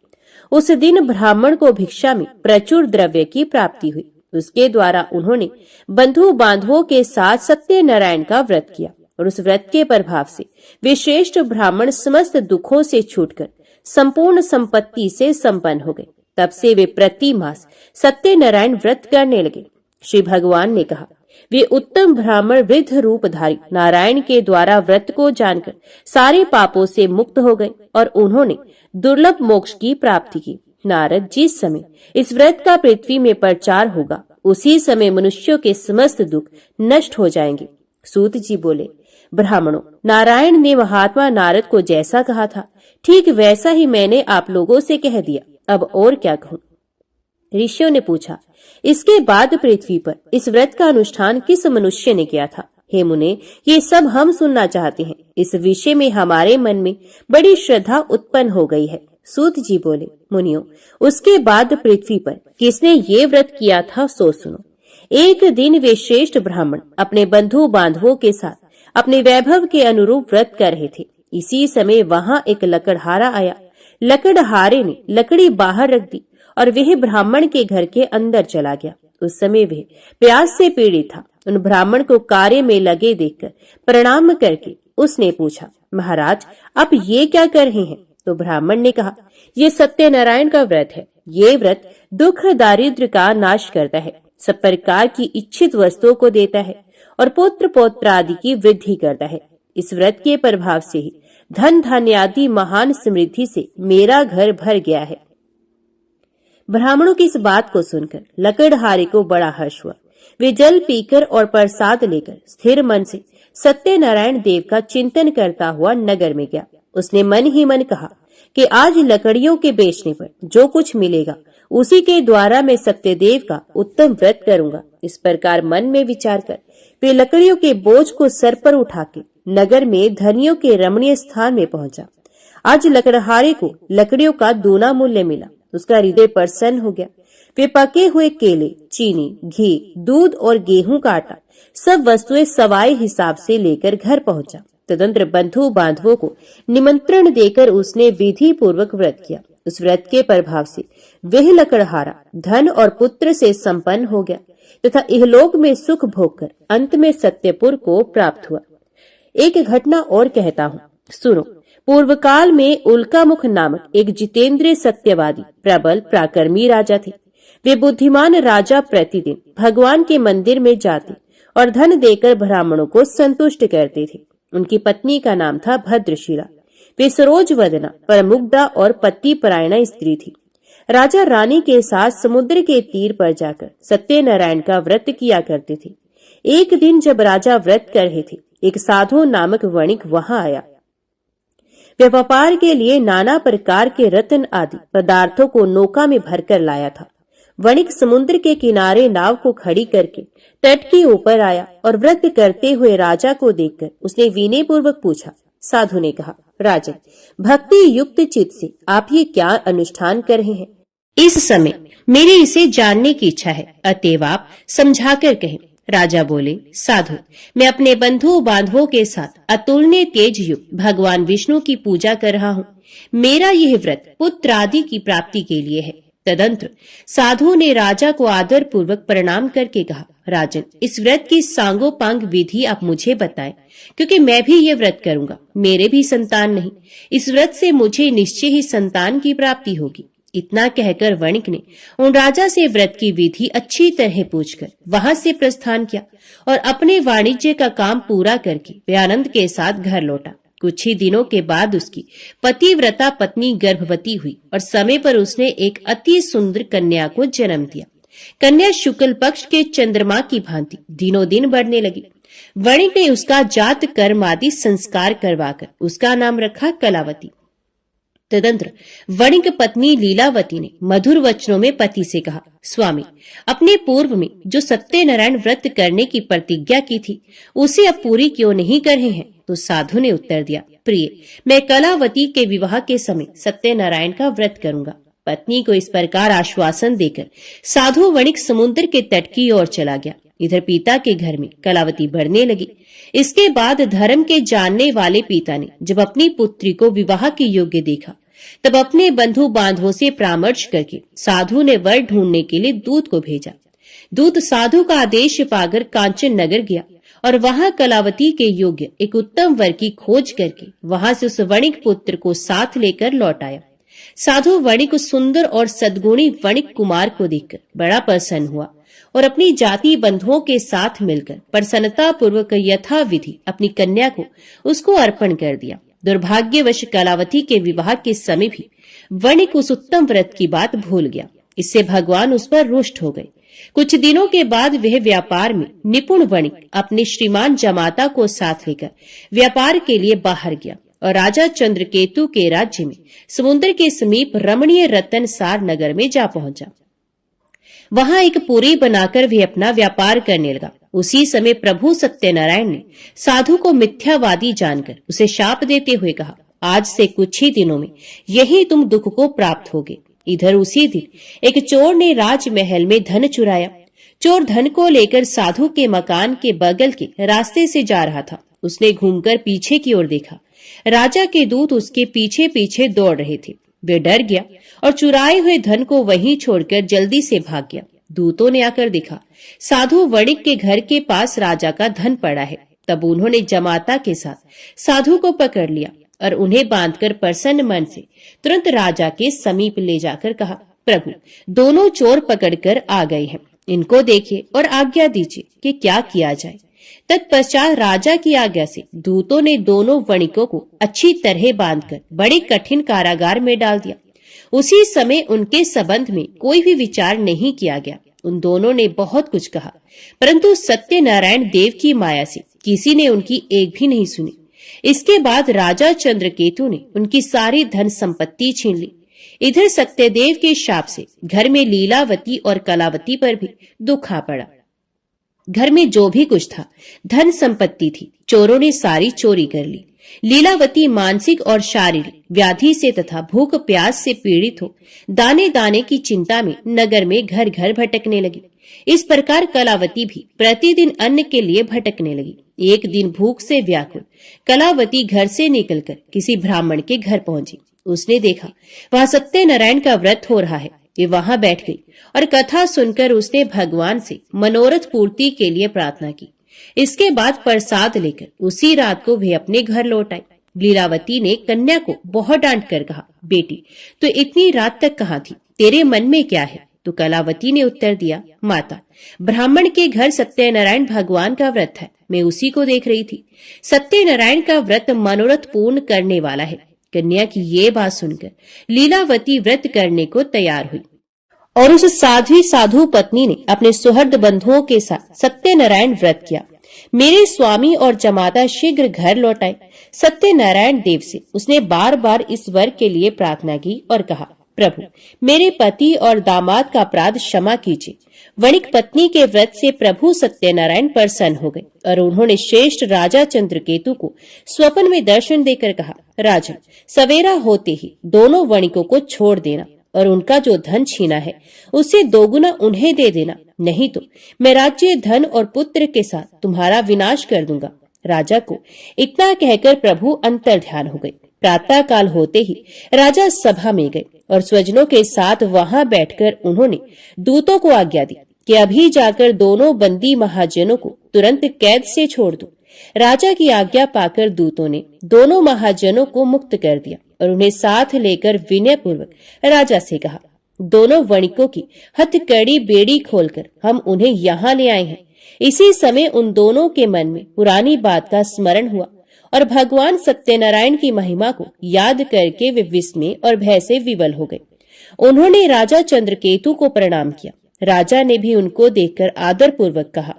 उस दिन ब्राह्मण को भिक्षा में प्रचुर द्रव्य की प्राप्ति हुई। उसके द्वारा उन्होंने बंधु बांधवों के साथ सत्यनारायण का व्रत किया और उस व्रत के प्रभाव से वे श्रेष्ठ ब्राह्मण समस्त दुखों से छूटकर संपूर्ण संपत्ति से संपन्न हो गए। तब से वे प्रति मास सत्यनारायण व्रत करने लगे। श्री भगवान ने कहा, वे उत्तम ब्राह्मण वृद्ध रूपधारी नारायण के द्वारा व्रत को जानकर सारे पापों से मुक्त हो गए और उन्होंने दुर्लभ मोक्ष की प्राप्ति की। नारद, जिस समय इस व्रत का पृथ्वी में प्रचार होगा उसी समय मनुष्यों के समस्त दुख नष्ट हो जाएंगे। सूत जी बोले, ब्राह्मणों, नारायण ने महात्मा नारद को जैसा कहा था ठीक वैसा ही मैंने आप लोगों से कह दिया। अब और क्या कहूँ? ऋषियों ने पूछा, इसके बाद पृथ्वी पर इस व्रत का अनुष्ठान किस मनुष्य ने किया था? हे मुने, ये सब हम सुनना चाहते हैं। इस विषय में हमारे मन में बड़ी श्रद्धा उत्पन्न हो गई है। सूत जी बोले, मुनियों, उसके बाद पृथ्वी पर किसने ये व्रत किया था सो सुनो। एक दिन वे श्रेष्ठ ब्राह्मण अपने बंधु बांधवों के साथ अपने वैभव के अनुरूप व्रत कर रहे थे। इसी समय वहां एक लकड़हारा आया। लकड़हारे ने लकड़ी बाहर रख दी और वह ब्राह्मण के घर के अंदर चला गया। उस समय वह प्यास से पीड़ित था। उन ब्राह्मण को कार्य में लगे देखकर प्रणाम करके उसने पूछा, महाराज, आप ये क्या कर रहे हैं? तो ब्राह्मण ने कहा, ये सत्यनारायण का व्रत है। ये व्रत दुख दारिद्र्य का नाश करता है, सब प्रकार की इच्छित वस्तुओं को देता है और पुत्र पौत्र आदि की वृद्धि करता है। इस व्रत के प्रभाव से ही धन धान्य आदि महान समृद्धि से मेरा घर भर गया है। ब्राह्मणों की इस बात को सुनकर लकड़हारे को बड़ा हर्ष हुआ। वे जल पीकर और प्रसाद लेकर स्थिर मन से सत्यनारायण देव का चिंतन करता हुआ नगर में गया। उसने मन ही मन कहा कि आज लकड़ियों के बेचने पर जो कुछ मिलेगा उसी के द्वारा मैं सत्यदेव का उत्तम व्रत करूंगा। इस प्रकार मन में विचार कर वे लकड़ियों के बोझ को सर पर उठा के नगर में धनियों के रमणीय स्थान में पहुंचा। आज लकड़हारे को लकड़ियों का दूना मूल्य मिला। उसका हृदय प्रसन्न हो गया। वे पके हुए केले, चीनी, घी, दूध और गेहूं का आटा सब वस्तुएं सवाए हिसाब से लेकर घर पहुंचा। तदंतर बंधु बांधवों को निमंत्रण देकर उसने विधि पूर्वक व्रत किया। उस व्रत के प्रभाव से वह लकड़हारा धन और पुत्र से संपन्न हो गया तथा इहलोक में सुख भोगकर अंत में सत्यपुर को प्राप्त हुआ। एक घटना और कहता हूँ, सुनो। पूर्व काल में उल्कामुख नामक एक जितेंद्रिय सत्यवादी प्रबल पराक्रमी राजा थे। वे बुद्धिमान राजा प्रतिदिन भगवान के मंदिर में जाते और धन देकर ब्राह्मणों को संतुष्ट करते थे। उनकी पत्नी का नाम था भद्रशिला। वे सरोजवदना, परमुग्धा और पति परायणा स्त्री थी। राजा रानी के साथ समुद्र के तीर पर जाकर सत्यनारायण का व्रत किया करते थे। एक दिन जब राजा व्रत कर रहे थे, एक साधु नामक वणिक वहां आया। वह व्यापार के लिए नाना प्रकार के रत्न आदि पदार्थों को नौका में भरकर लाया था। वणिक समुद्र के किनारे नाव को खड़ी करके तट के ऊपर आया और व्रत करते हुए राजा को देखकर उसने विनय पूर्वक पूछा। साधु ने कहा, राजन, भक्ति युक्त चित्त से आप ये क्या अनुष्ठान कर रहे हैं? इस समय मेरी इसे जानने की इच्छा है, अतएव आप समझाकर कहें। राजा बोले, साधु, मैं अपने बंधु बांधवों के साथ अतुलनीय तेज युक्त भगवान विष्णु की पूजा कर रहा हूँ। मेरा यह व्रत पुत्र आदि की प्राप्ति के लिए है। तदंतर साधु ने राजा को आदर पूर्वक प्रणाम करके कहा, राजन, इस व्रत की सांगोपांग विधि आप मुझे बताएं, क्योंकि मैं भी ये व्रत करूंगा। मेरे भी संतान नहीं, इस व्रत से मुझे निश्चय ही संतान की प्राप्ति होगी। इतना कहकर वणिक ने उन राजा से व्रत की विधि अच्छी तरह पूछकर वहां से प्रस्थान किया और अपने वाणिज्य का काम पूरा करके वे आनंद के साथ घर लौटा। कुछ ही दिनों के बाद उसकी पतिव्रता पत्नी गर्भवती हुई और समय पर उसने एक अति सुंदर कन्या को जन्म दिया। कन्या शुक्ल पक्ष के चंद्रमा की भांति दिनों दिन बढ़ने लगी। वणिक ने उसका जात कर्म आदि संस्कार करवाकर उसका नाम रखा कलावती। तदंतर वणिक पत्नी लीलावती ने मधुर वचनों में पति से कहा, स्वामी, अपने पूर्व में जो सत्यनारायण व्रत करने की प्रतिज्ञा की थी उसे अब पूरी क्यों नहीं कर रहे हैं? तो साधु ने उत्तर दिया, प्रिय, मैं कलावती के विवाह के समय सत्यनारायण का व्रत करूंगा। पत्नी को इस प्रकार आश्वासन देकर साधु वणिक समुद्र के तट की ओर चला गया। इधर पिता के घर में कलावती बढ़ने लगी। इसके बाद धर्म के जानने वाले पिता ने जब अपनी पुत्री को विवाह के योग्य देखा, तब अपने बंधु बांधवों से परामर्श करके साधु ने वर ढूंढने के लिए दूत को भेजा। दूत साधु का आदेश पाकर कांचन नगर गया और वहां कलावती के योग्य एक उत्तम वर की खोज करके वहां से उस वणिक पुत्र को साथ लेकर लौट आया। साधु वणिक सुंदर और सद्गुणी वणिक कुमार को देखकर बड़ा प्रसन्न हुआ और अपनी जाति बंधुओं के साथ मिलकर प्रसन्नता पूर्वक यथाविधि अपनी कन्या को उसको अर्पण कर दिया। दुर्भाग्यवश कलावती के विवाह के समय भी वणिक उस उत्तम व्रत की बात भूल गया। इससे भगवान उस पर रुष्ट हो गए। कुछ दिनों के बाद वह व्यापार में निपुण वणिक अपने श्रीमान जमाता को साथ लेकर व्यापार के लिए बाहर गया और राजा चंद्रकेतु के राज्य में समुद्र के समीप रमणीय रतनसार नगर में जा पहुंचा। वहां एक पुरी बनाकर वे अपना व्यापार करने लगा। उसी समय प्रभु सत्यनारायण ने साधु को मिथ्यावादी जानकर उसे शाप देते हुए कहा, आज से कुछ ही दिनों में यही तुम दुख को प्राप्त होगे। इधर उसी दिन एक चोर ने राजमहल में धन चुराया। चोर धन को लेकर साधु के मकान के बगल के रास्ते से जा रहा था। उसने घूमकर पीछे की ओर देखा। राजा के दूत उसके पीछे पीछे दौड़ रहे थे। वे डर गया और चुराए हुए धन को वहीं छोड़कर जल्दी से भाग गया। दूतों ने आकर देखा साधु वणिक के घर के पास राजा का धन पड़ा है। तब उन्होंने जमाता के साथ साधु को पकड़ लिया और उन्हें बांधकर प्रसन्न मन से तुरंत राजा के समीप ले जाकर कहा, प्रभु, दोनों चोर पकड़कर आ गए हैं। इनको देखिए और आज्ञा दीजिए कि क्या किया जाए। तत्पश्चात राजा की आज्ञा से दूतों ने दोनों वणिकों को अच्छी तरह बांधकर बड़े कठिन कारागार में डाल दिया। उसी समय उनके संबंध में कोई भी विचार नहीं किया गया। उन दोनों ने बहुत कुछ कहा, परंतु सत्यनारायण देव की माया से किसी ने उनकी एक भी नहीं सुनी। इसके बाद राजा चंद्रकेतु ने उनकी सारी धन संपत्ति छीन ली। इधर सत्यदेव के शाप से घर में लीलावती और कलावती पर भी दुख आ पड़ा। घर में जो भी कुछ था, धन संपत्ति थी, चोरों ने सारी चोरी कर ली। लीलावती मानसिक और शारीरिक व्याधि से तथा भूख प्यास से पीड़ित हो दाने दाने की चिंता में नगर में घर घर भटकने लगी। इस प्रकार कलावती भी प्रतिदिन अन्न के लिए भटकने लगी। एक दिन भूख से व्याकुल कलावती घर से निकलकर किसी ब्राह्मण के घर पहुंची। उसने देखा वहां सत्यनारायण का व्रत हो रहा है। वे वहां बैठ गई और कथा सुनकर उसने भगवान से मनोरथ पूर्ति के लिए प्रार्थना की। इसके बाद प्रसाद लेकर उसी रात को वे अपने घर लौट आई। लीलावती ने कन्या को बहुत डांट कर कहा, बेटी, तो इतनी रात तक कहाँ थी? तेरे मन में क्या है? तो कलावती ने उत्तर दिया, माता, ब्राह्मण के घर सत्यनारायण भगवान का व्रत है, मैं उसी को देख रही थी। सत्यनारायण का व्रत मनोरथ पूर्ण करने वाला है। कन्या की ये बात सुनकर लीलावती व्रत करने को तैयार हुई और उस साध्वी साधु पत्नी ने अपने सुहृद बंधुओं के साथ सत्यनारायण व्रत किया। मेरे स्वामी और जमाता शीघ्र घर लौट आए। सत्यनारायण देव से उसने बार बार इस वर के लिए प्रार्थना की और कहा, प्रभु, मेरे पति और दामाद का अपराध क्षमा कीजिए। वणिक पत्नी के व्रत से प्रभु सत्यनारायण प्रसन्न हो गए और उन्होंने श्रेष्ठ राजा चंद्रकेतु को स्वप्न में दर्शन देकर कहा, राजन, सवेरा होते ही दोनों वणिकों को छोड़ देना और उनका जो धन छीना है उसे दोगुना उन्हें दे देना, नहीं तो मैं राज्य, धन और पुत्र के साथ तुम्हारा विनाश कर दूंगा। राजा को इतना कहकर प्रभु अंतर ध्यान हो गए। प्रातः काल होते ही राजा सभा में गए और स्वजनों के साथ वहां बैठकर उन्होंने दूतों को आज्ञा दी कि अभी जाकर दोनों बंदी महाजनों को तुरंत कैद से छोड़ दो। राजा की आज्ञा पाकर दूतों ने दोनों महाजनों को मुक्त कर दिया और उन्हें साथ लेकर विनय पूर्वक राजा से कहा, दोनों वणिकों की हथकड़ी बेड़ी खोलकर हम उन्हें यहाँ ले आए हैं। इसी समय उन दोनों के मन में पुरानी बात का स्मरण हुआ और भगवान सत्यनारायण की महिमा को याद करके वे विस्मय और भय से विवल हो गए। उन्होंने राजा चंद्रकेतु को प्रणाम किया। राजा ने भी उनको देखकर आदर पूर्वक कहा,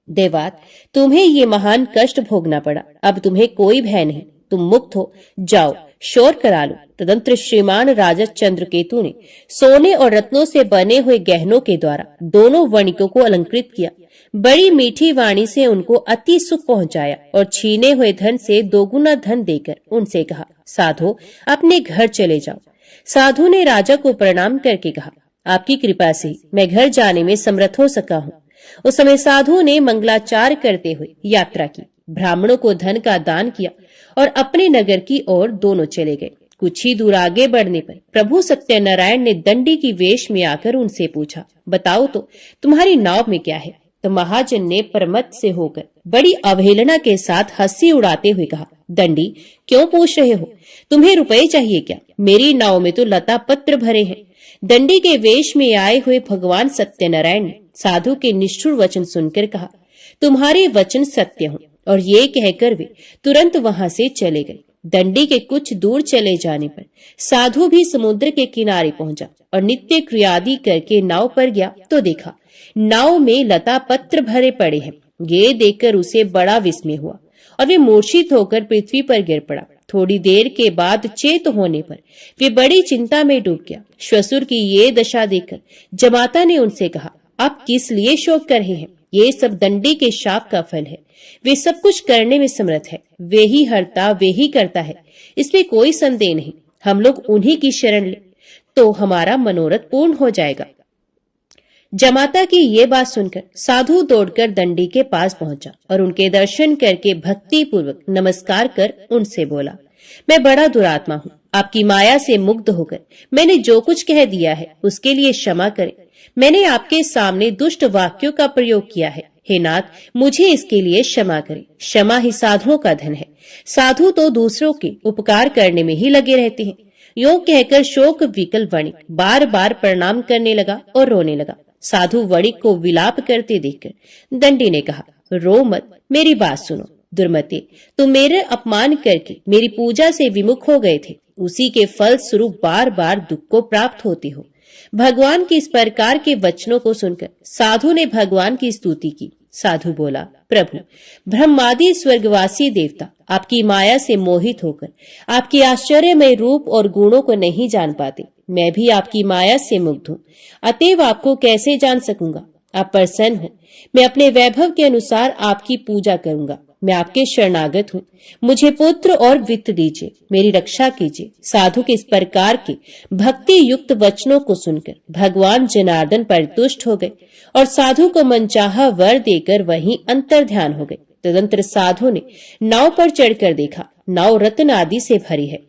देवात, तुम्हें ये महान कष्ट भोगना पड़ा, अब तुम्हें कोई भय नहीं, तुम मुक्त हो, जाओ शोर करा लो। तदंतर श्रीमान राजा चंद्रकेतु ने सोने और रत्नों से बने हुए गहनों के द्वारा दोनों वणिकों को अलंकृत किया। बड़ी मीठी वाणी से उनको अति सुख पहुंचाया और छीने हुए धन से दोगुना धन देकर उनसे कहा, साधो, अपने घर चले जाओ। साधु ने राजा को प्रणाम करके कहा, आपकी कृपा से मैं घर जाने में समर्थ हो सका हूँ। उस समय साधु ने मंगलाचार करते हुए यात्रा की, ब्राह्मणों को धन का दान किया और अपने नगर की ओर दोनों चले गए। कुछ ही दूर आगे बढ़ने पर प्रभु सत्यनारायण ने दंडी की वेश में आकर उनसे पूछा, बताओ तो तुम्हारी नाव में क्या है? तो महाजन ने प्रमत्त से होकर बड़ी अवहेलना के साथ हंसी उड़ाते हुए कहा, दंडी, क्यों पूछ रहे हो? तुम्हें रुपए चाहिए क्या? मेरी नाव में तो लता पत्र भरे हैं। दंडी के वेश में आए हुए भगवान सत्यनारायण ने साधु के निष्ठुर वचन सुनकर कहा, तुम्हारे वचन सत्य हों। और ये कहकर वे तुरंत वहां से चले गए। दंडी के कुछ दूर चले जाने पर साधु भी समुद्र के किनारे पहुंचा और नित्य क्रियादि करके नाव पर गया तो देखा नाव में लता पत्र भरे पड़े हैं। ये देखकर उसे बड़ा विस्मय हुआ और वे मूर्छित होकर पृथ्वी पर गिर पड़ा। थोड़ी देर के बाद चेत होने पर वे बड़ी चिंता में डूब गया। श्वशुर की ये दशा देखकर जमाता ने उनसे कहा, आप किस लिए शोक कर रहे हैं? ये सब दंडी के शाप का फल है। वे सब कुछ करने में समर्थ है, वे ही हरता, वे ही करता है, इसमें कोई संदेह नहीं। हम लोग उन्हीं की शरण ले तो हमारा मनोरथ पूर्ण हो जाएगा। जमाता की ये बात सुनकर साधु दौड़कर दंडी के पास पहुंचा और उनके दर्शन करके भक्ति पूर्वक नमस्कार कर उनसे बोला, मैं बड़ा दुरात्मा हूँ। आपकी माया से मुग्ध होकर मैंने जो कुछ कह दिया है उसके लिए क्षमा करें। मैंने आपके सामने दुष्ट वाक्यों का प्रयोग किया है। हे नाथ, मुझे इसके लिए क्षमा करें। क्षमा ही साधुओं का धन है। साधु तो दूसरों के उपकार करने में ही लगे रहते हैं। यूं कहकर शोक विकल वणिक बार बार प्रणाम करने लगा और रोने लगा। साधु वणिक को विलाप करते देखकर दंडी ने कहा, रो मत, मेरी बात सुनो। दुर्मते, तुम मेरे अपमान करके मेरी पूजा से विमुख हो गए थे, उसी के फल स्वरूप बार बार दुख को प्राप्त होते हो। भगवान के इस प्रकार के वचनों को सुनकर साधु ने भगवान की स्तुति की। साधु बोला, प्रभु, ब्रह्मादि स्वर्गवासी देवता आपकी माया से मोहित होकर आपके आश्चर्यमय रूप और गुणों को नहीं जान पाते। मैं भी आपकी माया से मुग्ध हूँ, अतएव आपको कैसे जान सकूंगा। आप प्रसन्न हो, मैं अपने वैभव के अनुसार आपकी पूजा करूंगा। मैं आपके शरणागत हूँ, मुझे पुत्र और वित्त दीजिए, मेरी रक्षा कीजिए। साधु के इस प्रकार के भक्ति युक्त वचनों को सुनकर भगवान जनार्दन परितुष्ट हो गए और साधु को मनचाहा वर देकर वहीं अंतर ध्यान हो गए। तदंतर साधु ने नाव पर चढ़कर देखा, नाव रत्न आदि से भरी है।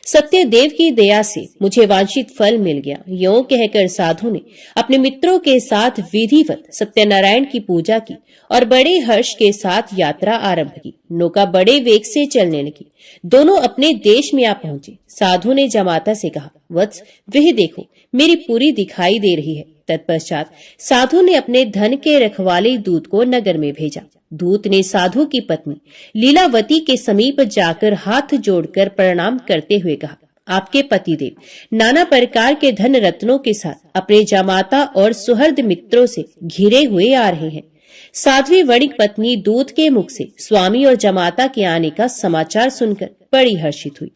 सत्यदेव की दया से मुझे वांछित फल मिल गया। यूं कहकर साधु ने अपने मित्रों के साथ विधिवत सत्यनारायण की पूजा की और बड़े हर्ष के साथ यात्रा आरंभ की। नौका बड़े वेग से चलने लगी। दोनों अपने देश में आ पहुंचे। साधु ने जमाता से कहा, वत्स, वह देखो, मेरी पूरी दिखाई दे रही है। तत्पश्चात साधु ने अपने धन के रखवाले दूत को नगर में भेजा। दूत ने साधु की पत्नी लीलावती के समीप जाकर हाथ जोड़कर प्रणाम करते हुए कहा, आपके पतिदेव नाना प्रकार के धन रत्नों के साथ अपने जमाता और सुहृद मित्रों से घिरे हुए आ रहे हैं। साध्वी वणिक पत्नी दूत के मुख से स्वामी और जमाता के आने का समाचार सुनकर बड़ी हर्षित हुई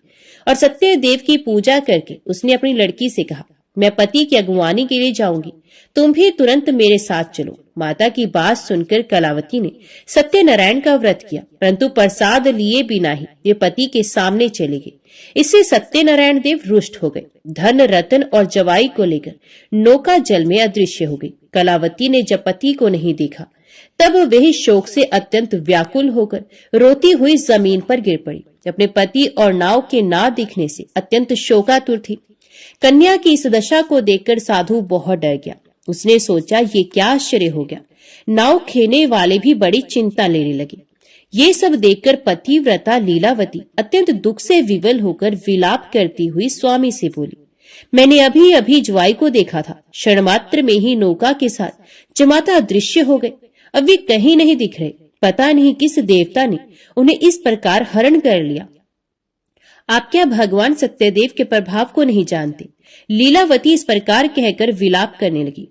और सत्यदेव की पूजा करके उसने अपनी लड़की से कहा, मैं पति की अगुवानी के लिए जाऊंगी, तुम भी तुरंत मेरे साथ चलो। माता की बात सुनकर कलावती ने सत्यनारायण का व्रत किया, परंतु प्रसाद लिए बिना ही वे पति के सामने चले गए। इससे सत्यनारायण देव रुष्ट हो गए। धन रतन और जवाई को लेकर नौका जल में अदृश्य हो गई। कलावती ने जब पति को नहीं देखा तब वह शोक से अत्यंत व्याकुल होकर रोती हुई जमीन पर गिर पड़ी। अपने पति और नाव के ना दिखने से अत्यंत शोकातुर थी। कन्या की इस दशा को देखकर साधु बहुत डर गया। उसने सोचा, ये क्या आश्चर्य हो गया। नाव खेने वाले भी बड़ी चिंता लेने लगे। ये सब देखकर पतिव्रता लीलावती अत्यंत दुख से विवल होकर विलाप करती हुई स्वामी से बोली, मैंने अभी अभी ज्वाई को देखा था, क्षण मात्र में ही नौका के साथ जमाता अदृश्य हो गए। अब वे कहीं नहीं दिख रहे। पता नहीं किस देवता ने उन्हें इस प्रकार हरण कर लिया। आप क्या भगवान सत्यदेव के प्रभाव को नहीं जानते। लीलावती इस प्रकार कहकर विलाप करने लगी।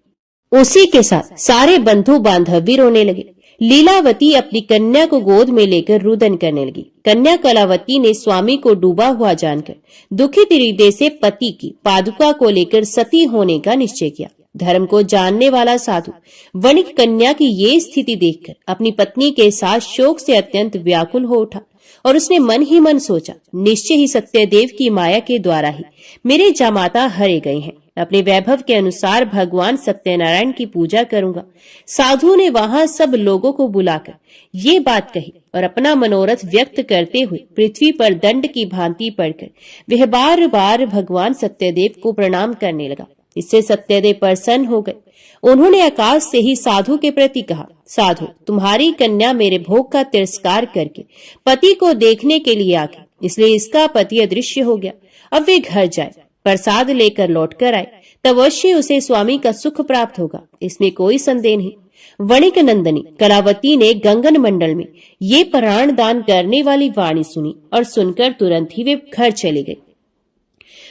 उसी के साथ सारे बंधु बांधव भी रोने लगे। लीलावती अपनी कन्या को गोद में लेकर रुदन करने लगी। कन्या कलावती ने स्वामी को डूबा हुआ जानकर दुखित हृदय से पति की पादुका को लेकर सती होने का निश्चय किया। धर्म को जानने वाला साधु वणिक कन्या की ये स्थिति देखकर अपनी पत्नी के साथ शोक से अत्यंत व्याकुल हो उठा और उसने मन ही मन सोचा, निश्चय ही सत्यदेव की माया के द्वारा ही मेरे जमाता हरे गए हैं। अपने वैभव के अनुसार भगवान सत्यनारायण की पूजा करूंगा। साधु ने वहां सब लोगों को बुलाकर ये बात कही और अपना मनोरथ व्यक्त करते हुए पृथ्वी पर दंड की भांति पड़कर वह बार बार भगवान सत्यदेव को प्रणाम करने लगा। इससे सत्यदेव प्रसन्न हो गए। उन्होंने आकाश से ही साधु के प्रति कहा, साधु, तुम्हारी कन्या मेरे भोग का तिरस्कार करके पति को देखने के लिए आ गई, इसलिए इसका पति अदृश्य हो गया। अब वे घर जाए, प्रसाद लेकर लौट कर आए, तब अवश्य उसे स्वामी का सुख प्राप्त होगा, इसमें कोई संदेह नहीं। वणिक नंदनी कलावती ने गंगन मंडल में ये प्राण दान करने वाली वाणी सुनी और सुनकर तुरंत ही वे घर चले गए।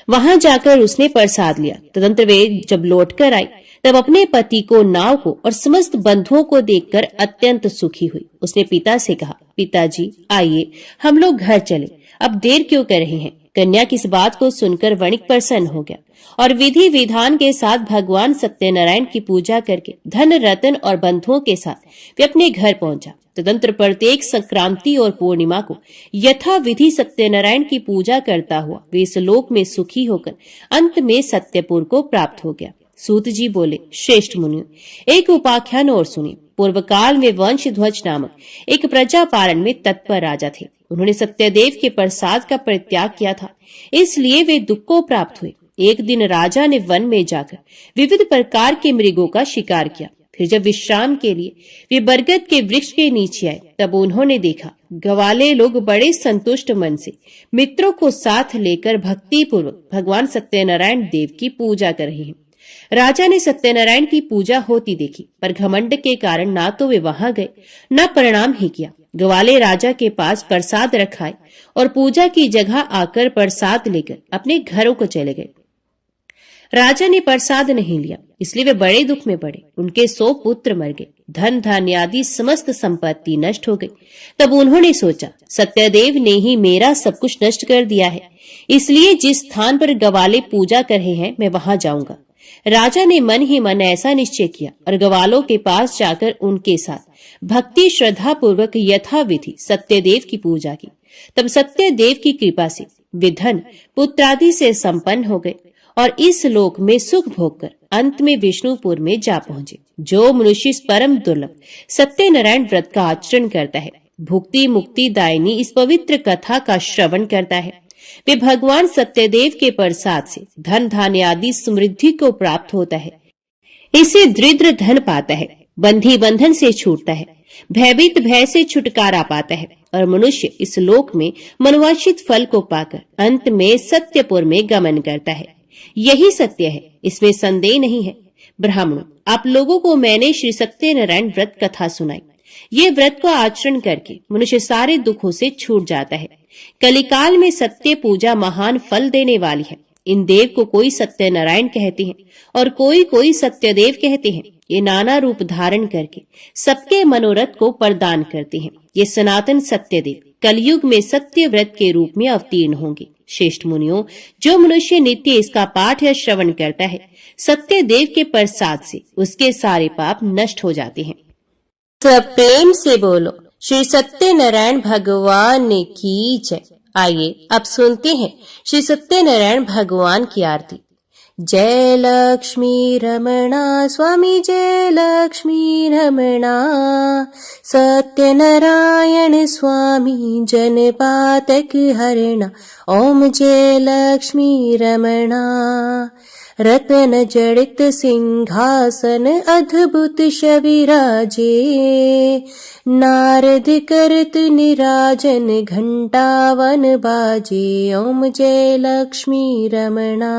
वहां जाकर उसने प्रसाद लिया। तदंतर वे जब लौट कर आई तब अपने पति को, नाव को और समस्त बंधुओं को देखकर अत्यंत सुखी हुई। उसने पिता से कहा, पिताजी आइए हम लोग घर चले, अब देर क्यों कर रहे हैं। कन्या की इस बात को सुनकर वणिक प्रसन्न हो गया और विधि विधान के साथ भगवान सत्यनारायण की पूजा करके धन रतन और बंधुओं के साथ वे अपने घर पहुंचा। तदंतर प्रत्येक संक्रांति और पूर्णिमा को यथा विधि सत्यनारायण की पूजा करता हुआ वे इस लोक में सुखी होकर अंत में सत्यपुर को प्राप्त हो गया। सूत जी बोले, श्रेष्ठ मुनियों, एक उपाख्यान और सुनिए। पूर्व काल में वंशध्वज नामक एक प्रजा पालन में तत्पर राजा थे। उन्होंने सत्यदेव के प्रसाद का परित्याग किया था, इसलिए वे दुख को प्राप्त हुए। एक दिन राजा ने वन में जाकर विविध प्रकार के मृगों का शिकार किया। फिर जब विश्राम के लिए वे बरगद के वृक्ष के नीचे आए, तब उन्होंने देखा ग्वाले लोग बड़े संतुष्ट मन से मित्रों को साथ लेकर भक्ति पूर्वक भगवान सत्यनारायण देव की पूजा कर रहे हैं। राजा ने सत्यनारायण की पूजा होती देखी, पर घमंड के कारण ना तो वे वहां गए, न प्रणाम ही किया। ग्वाले राजा के पास प्रसाद रखाए और पूजा की जगह आकर प्रसाद लेकर अपने घरों को चले गए। राजा ने प्रसाद नहीं लिया, इसलिए वे बड़े दुख में पड़े। उनके 100 पुत्र मर गए, धन धान्य आदि समस्त संपत्ति नष्ट हो गई। तब उन्होंने सोचा, सत्यदेव ने ही मेरा सब कुछ नष्ट कर दिया है, इसलिए जिस स्थान पर ग्वाले पूजा कर रहे हैं मैं वहां जाऊंगा। राजा ने मन ही मन ऐसा निश्चय किया और ग्वालों के पास जाकर उनके साथ भक्ति श्रद्धा पूर्वक यथाविधि सत्यदेव की पूजा की। तब सत्यदेव की कृपा से वे धन पुत्रादि से संपन्न हो गए और इस लोक में सुख भोग कर अंत में विष्णुपुर में जा पहुंचे। जो मनुष्य परम दुर्लभ सत्यनारायण व्रत का आचरण करता है, भुक्ति मुक्ति दायिनी इस पवित्र कथा का श्रवण करता है, वे भगवान सत्यदेव के प्रसाद से धन धान्य आदि समृद्धि को प्राप्त होता है। इसे दृढ़ धन पाता है, बंधी बंधन से छूटता है, भयभीत भय से छुटकारा पाता है और मनुष्य इस लोक में मनवांछित फल को पाकर अंत में सत्यपुर में गमन करता है। यही सत्य है, इसमें संदेह नहीं है। ब्राह्मणों, आप लोगों को मैंने श्री सत्यनारायण व्रत कथा सुनाई। ये व्रत को आचरण करके मनुष्य सारे दुखों से छूट जाता है। कलिकाल में सत्य पूजा महान फल देने वाली है। इन देव को कोई सत्यनारायण कहते हैं और कोई कोई सत्यदेव कहते हैं। ये नाना रूप धारण करके सबके मनोरथ को प्रदान करते हैं। ये सनातन सत्यदेव कलयुग में सत्य व्रत के रूप में अवतीर्ण होंगे। श्रेष्ठ मुनियों, जो मनुष्य नित्य इसका पाठ या श्रवण करता है, सत्यदेव के प्रसाद से उसके सारे पाप नष्ट हो जाते हैं। सब प्रेम से बोलो, श्री सत्यनारायण भगवान की जय। आइए अब सुनते हैं श्री सत्यनारायण भगवान की आरती। जय लक्ष्मी रमणा स्वामी, जय लक्ष्मी रमणा, सत्यनारायण स्वामी जनपातक हरणा। ओम जय लक्ष्मी रमणा। रतन जड़ित सिंहासन अद्भुत शविराजे, नारद करत निराजन घंटावन बाजे। ओम जय लक्ष्मी रमणा।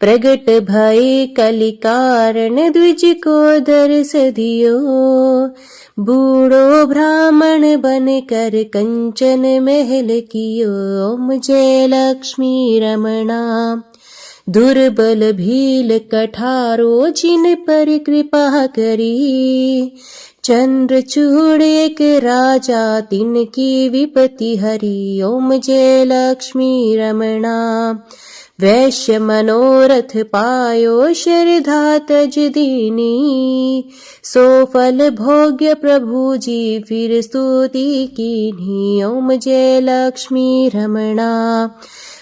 प्रगट भय कलिकारण द्विज को दर्श दियो, बूढ़ो ब्राह्मण बन कर कंचन महल कियो। ओम जय लक्ष्मी रमणा। दुर्बल भील कठारो जिन पर कृपा करी, चंद्रचूड़ एक राजा तिनकी विपत्ति हरी। ओम जय लक्ष्मी रमणा। वैश्य मनोरथ पायो श्रद्धा तज दीनी, सो फल भोग्य प्रभु जी फिर स्तुति कीन्ही। ओम जय लक्ष्मी रमणा।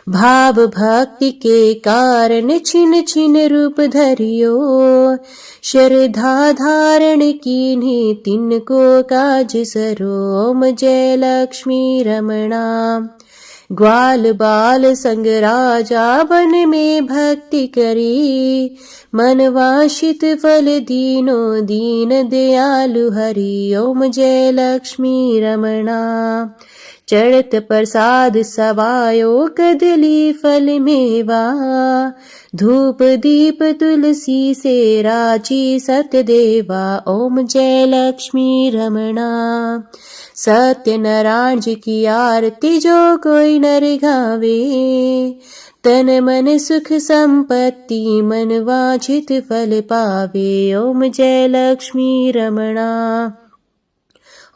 भाव भक्ति के कारण छिन छिन रूप धरियो, श्रद्धा धारण कीन्ही तिनको काज सरो। ओम जय लक्ष्मी रमणा। ग्वाल बाल संग राजा वन में भक्ति करी, मन वांछित फल दीनो दीन दयालु हरि। ओम जय लक्ष्मी रमणा। चढ़त प्रसाद सवायो कदली फल मेवा, धूप दीप तुलसी से राची सतदेवा। ओम जय लक्ष्मी रमणा। सत्यनारायण जी की आरती जो कोई नर गावे, तन मन सुख संपत्ति मन वांछित फल पावे। ओम जय लक्ष्मी रमणा।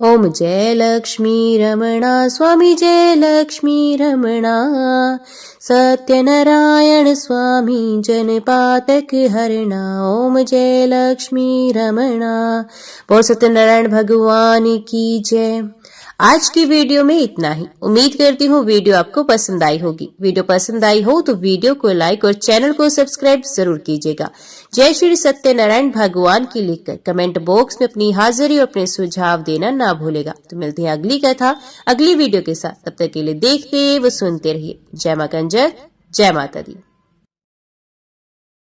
ओम जय लक्ष्मी रमणा स्वामी जय लक्ष्मी रमणा सत्यनारायण स्वामी जनपातक हरणा ओम जय लक्ष्मी रमणा। बोल सत्यनारायण भगवान की जय। आज की वीडियो में इतना ही। उम्मीद करती हूँ वीडियो आपको पसंद आई होगी। वीडियो पसंद आई हो तो वीडियो को लाइक और चैनल को सब्सक्राइब जरूर कीजिएगा। जय श्री सत्यनारायण भगवान की लिखकर कमेंट बॉक्स में अपनी हाजिरी और अपने सुझाव देना ना भूलेगा। तो मिलते हैं अगली कथा अगली वीडियो के साथ। तब तक के लिए देखते व सुनते रहिए। जय मां कंजर, जय माता दी।